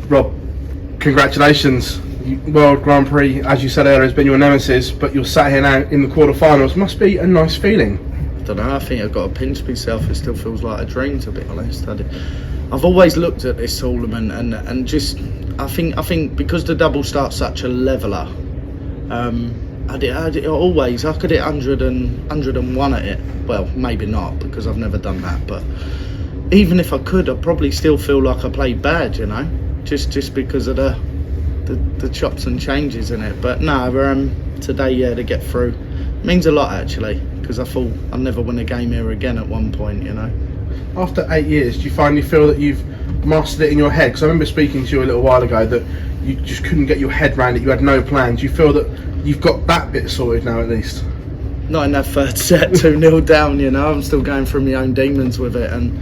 Rob, congratulations. World Grand Prix, as you said earlier, has been your nemesis, but you're sat here now in the quarterfinals. Must be a nice feeling. I don't know, I think I've got to pinch myself. It still feels like a dream, to be honest. I've always looked at this tournament and just, I think because the double starts such a leveller, I could hit 101 at it. Well, maybe not, because I've never done that, but even if I could, I'd probably still feel like I played bad, you know, just because of the chops and changes in it. But no, today, to get through means a lot, actually, because I thought I'd never win a game here again at one point, you know. After 8 years, do you finally feel that you've mastered it in your head? Because I remember speaking to you a little while ago that you just couldn't get your head around it, you had no plan. Do you feel that you've got that bit sorted now, at least? Not in that third set, 2-0 down, you know. I'm still going through my own demons with it, and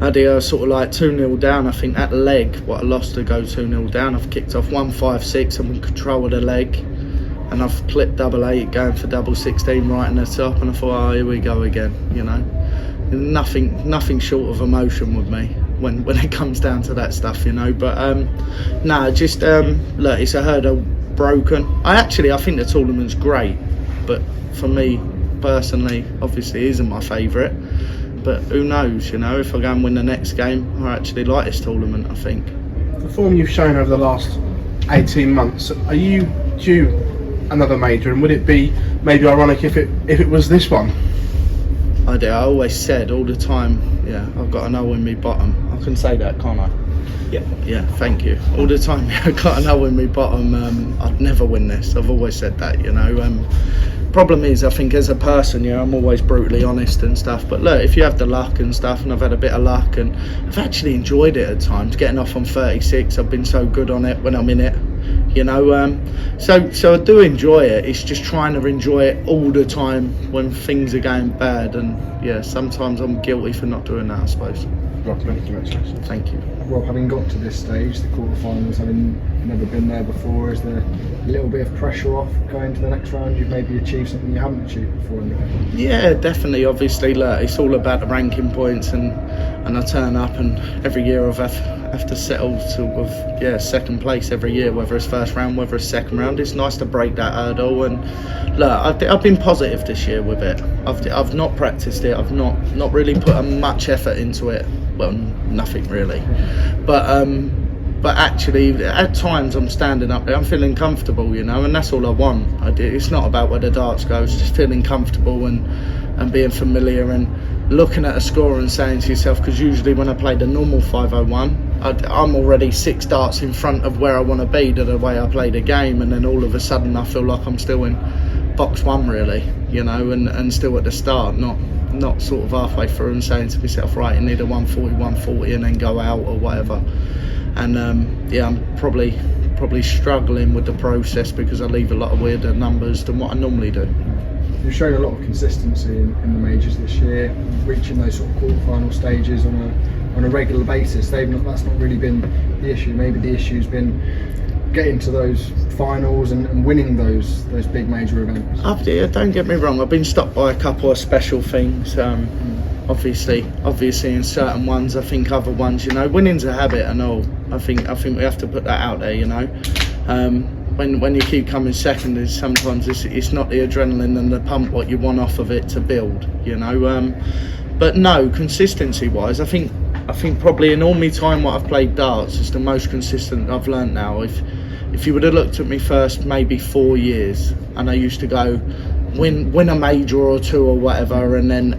I had sort of like 2-0 down. I think that leg, what I lost to go 2-0 down, I've kicked off 1-5-6, I'm in control of the leg, and I've clipped 8-8 going for 16 right in the top, and I thought, oh, here we go again, you know. Nothing short of emotion with me when it comes down to that stuff, you know. But just look, it's a hurdle broken. I think the tournament's great, but for me personally, obviously it isn't my favourite. But who knows, you know, if I go and win the next game, I actually like this tournament, I think. The form you've shown over the last 18 months, are you due another major, and would it be maybe ironic if it was this one? I always said all the time, yeah, I've got to know in me bottom. I can say that, can't I? Yeah, thank you. All the time, I've got to know in me bottom, I'd never win this. I've always said that, you know. Problem is, I think as a person, you know, I'm always brutally honest and stuff. But look, if you have the luck and stuff, and I've had a bit of luck, and I've actually enjoyed it at times. Getting off on 36, I've been so good on it when I'm in it, you know. So I do enjoy it. It's just trying to enjoy it all the time when things are going bad. And yeah, sometimes I'm guilty for not doing that, I suppose. Rob, congratulations. Thank you. Rob, having got to this stage, the quarterfinals, having never been there before, is there a little bit of pressure off going to the next round? You've maybe achieved something you haven't achieved before in the game? Yeah, definitely. Obviously, look, it's all about the ranking points, and I turn up, and every year I have to settle sort of second place every year, whether it's first round, whether it's second round. It's nice to break that hurdle, and look, I've been positive this year with it. I've not practiced it. I've not really put much effort into it. Well, nothing really, but actually at times I'm standing up there, I'm feeling comfortable, you know, and that's all I want. It's not about where the darts go, it's just feeling comfortable and being familiar and looking at a score and saying to yourself, because usually when I play the normal 501, I'm already 6 darts in front of where I want to be to the way I play the game, and then all of a sudden I feel like I'm still in box 1 really, you know, and still at the start, not sort of halfway through and saying to myself, right, you need a 140 and then go out or whatever. And I'm probably struggling with the process because I leave a lot of weirder numbers than what I normally do. You've shown a lot of consistency in the majors this year, reaching those sort of quarterfinal stages on a regular basis. That's not really been the issue. Maybe the issue's been getting to those finals and winning those big major events. Don't get me wrong, I've been stopped by a couple of special things. Obviously in certain ones, I think other ones, you know, winning's a habit and all. I think we have to put that out there, you know. When you keep coming second, sometimes it's not the adrenaline and the pump what you want off of it to build, you know. But no, consistency wise, I think probably in all my time what I've played darts is the most consistent I've learnt now. If you would have looked at me first maybe 4 years, and I used to go win a major or two or whatever, and then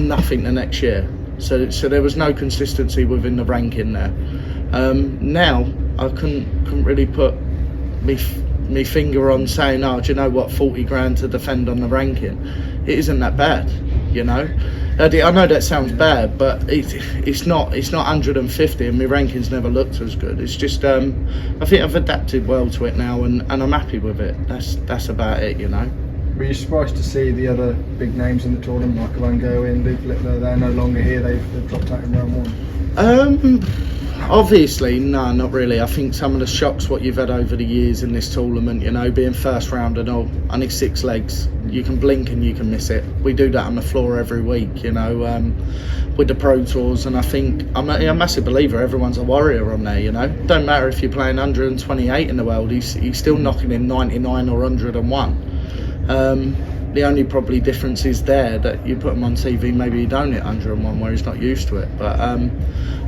nothing the next year. So there was no consistency within the ranking there. Now I couldn't really put me finger on saying, oh, do you know what, 40 grand to defend on the ranking, it isn't that bad, you know. I know that sounds bad, but it's not 150, and my rankings never looked as good. It's just I think I've adapted well to it now, and I'm happy with it. That's about it, you know. Were you surprised to see the other big names in the tournament, like Van Gogh and Luke Littler, they're no longer here, they've dropped out in round 1? Obviously, no, not really. I think some of the shocks what you've had over the years in this tournament, you know, being first round and all, only 6 legs, you can blink and you can miss it. We do that on the floor every week, you know, with the Pro Tours, and I think I'm a massive believer everyone's a warrior on there, you know. Don't matter if you're playing 128 in the world, he's still knocking in 99 or 101. The only probably difference is there that you put him on TV, maybe you don't hit 101 where he's not used to it. But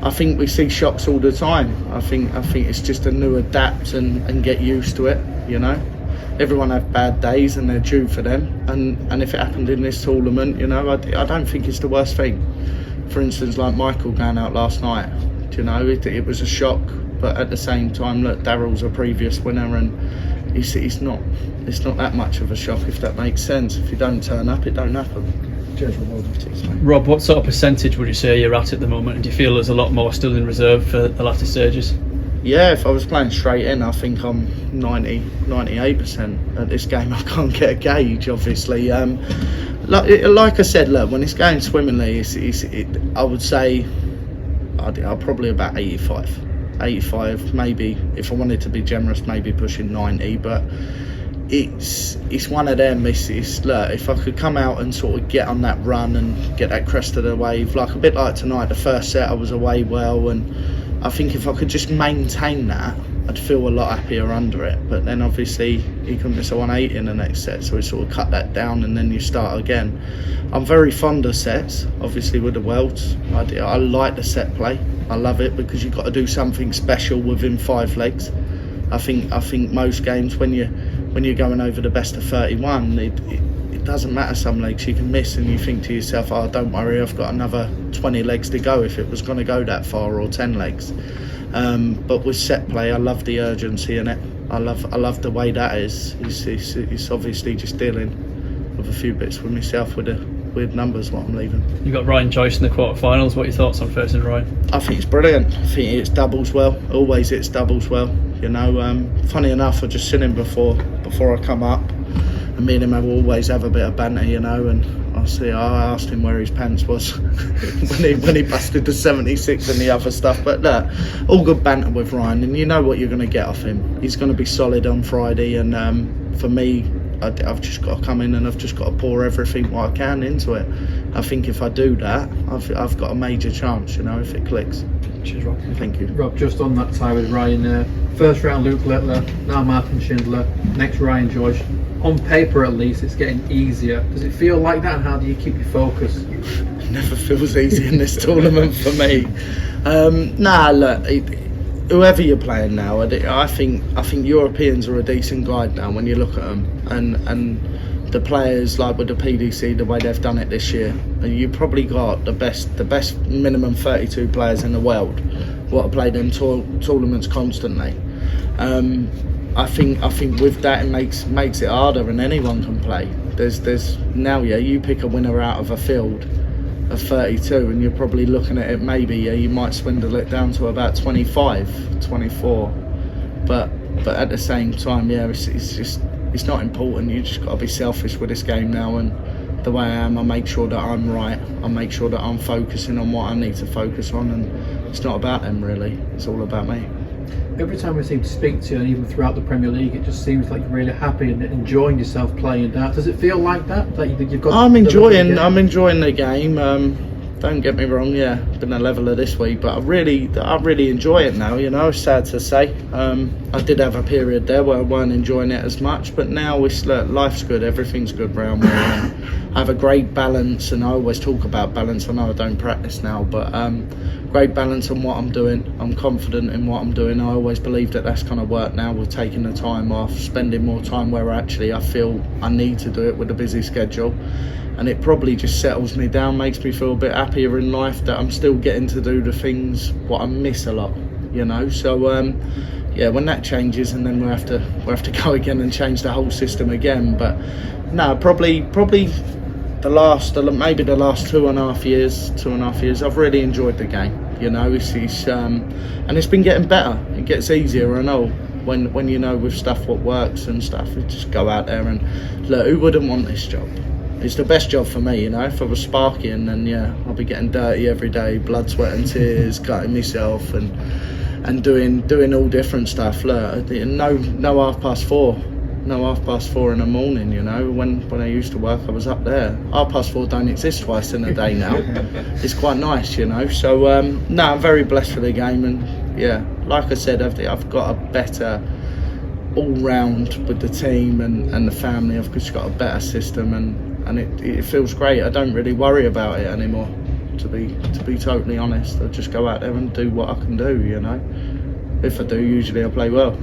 I think we see shocks all the time. I think it's just a new adapt and get used to it, you know. Everyone have bad days and they're due for them. And if it happened in this tournament, you know, I don't think it's the worst thing. For instance, like Michael going out last night, you know, it was a shock. But at the same time, look, Darryl's a previous winner and it's not that much of a shock, if that makes sense. If you don't turn up, it don't happen. Cheers, Rob. Rob, what sort of percentage would you say you're at the moment, and do you feel there's a lot more still in reserve for the latter stages? Yeah, if I was playing straight in, I think I'm 98% at this game. I can't get a gauge, obviously. Like I said, look, when it's going swimmingly, I would say I'll probably about 85, maybe, if I wanted to be generous, maybe pushing 90, but it's one of them. It's look, if I could come out and sort of get on that run and get that crest of the wave, like a bit like tonight, the first set I was away well, and I think if I could just maintain that, I'd feel a lot happier under it. But then obviously you can miss a 180 in the next set, so we sort of cut that down and then you start again. I'm very fond of sets, obviously with the Worlds. I like the set play. I love it because you've got to do something special within 5 legs. I think most games when you're going over the best of 31, it doesn't matter some legs you can miss, and you think to yourself, oh, don't worry, I've got another 20 legs to go if it was going to go that far, or 10 legs. But with set play, I love the urgency in it. I love the way that is. It's obviously just dealing with a few bits with myself with the weird numbers what I'm leaving. You got Ryan Joyce in the quarterfinals. What are your thoughts on facing Ryan? I think it's brilliant. I think it's doubles well. Always it's doubles well. You know, funny enough, I just seen him before I come up, and me and him always have a bit of banter, you know. And I asked him where his pants was when he busted the 76 and the other stuff. But look, all good banter with Ryan, and you know what you're going to get off him. He's going to be solid on Friday, and for me, I've just got to come in and I've just got to pour everything what I can into it. I think if I do that, I've got a major chance, you know, if it clicks. Cheers, Rob. Thank you. Rob, just on that tie with Ryan, first round Luke Littler, now Martin Schindler, next Ryan Joyce. On paper at least, it's getting easier. Does it feel like that, and how do you keep your focus? It never feels easy in this tournament for me. Look, whoever you're playing now, I think Europeans are a decent guide now when you look at them, and the players, like with the PDC, the way they've done it this year, and you probably got the best minimum 32 players in the world what have played in tournaments constantly. I think with that it makes it harder, and anyone can play. There's now, you pick a winner out of a field of 32 and you're probably looking at it, maybe you might swindle it down to about 25, 24, but at the same time, it's not important. You just got to be selfish with this game now, and the way I am, I make sure that I'm right. I make sure that I'm focusing on what I need to focus on, and it's not about them really, it's all about me. Every time we seem to speak to you, and even throughout the Premier League, it just seems like you're really happy and enjoying yourself playing that. Does it feel like that? That you've got? I'm enjoying the game. Don't get me wrong. Yeah, been a leveler this week, but I really enjoy it now. You know, it's sad to say. I did have a period there where I weren't enjoying it as much, but now life's good. Everything's good round me. I have a great balance, and I always talk about balance. I know I don't practice now, but great balance on what I'm doing. I'm confident in what I'm doing. I always believe that that's kind of work now. We're taking the time off, spending more time where actually I feel I need to do it with a busy schedule. And it probably just settles me down, makes me feel a bit happier in life that I'm still getting to do the things what I miss a lot, you know. So when that changes, and then we'll have to go again and change the whole system again. But no, probably the last 2.5 years, I've really enjoyed the game. You know, and it's been getting better. It gets easier, I know. When you know with stuff what works and stuff, you just go out there and look. Who wouldn't want this job? It's the best job for me, you know. If I was sparking, then yeah, I'll be getting dirty every day, blood, sweat and tears, cutting myself and doing all different stuff. Look, no 4:30, no 4:30 in the morning, you know. When I used to work, I was up there. 4:30 don't exist twice in a day now. It's quite nice, you know. So no, I'm very blessed for the game, and yeah, like I said, I've got a better all round with the team and the family. I've just got a better system, and it feels great. I don't really worry about it anymore, to be totally honest. I just go out there and do what I can do, you know. If I do, usually I play well.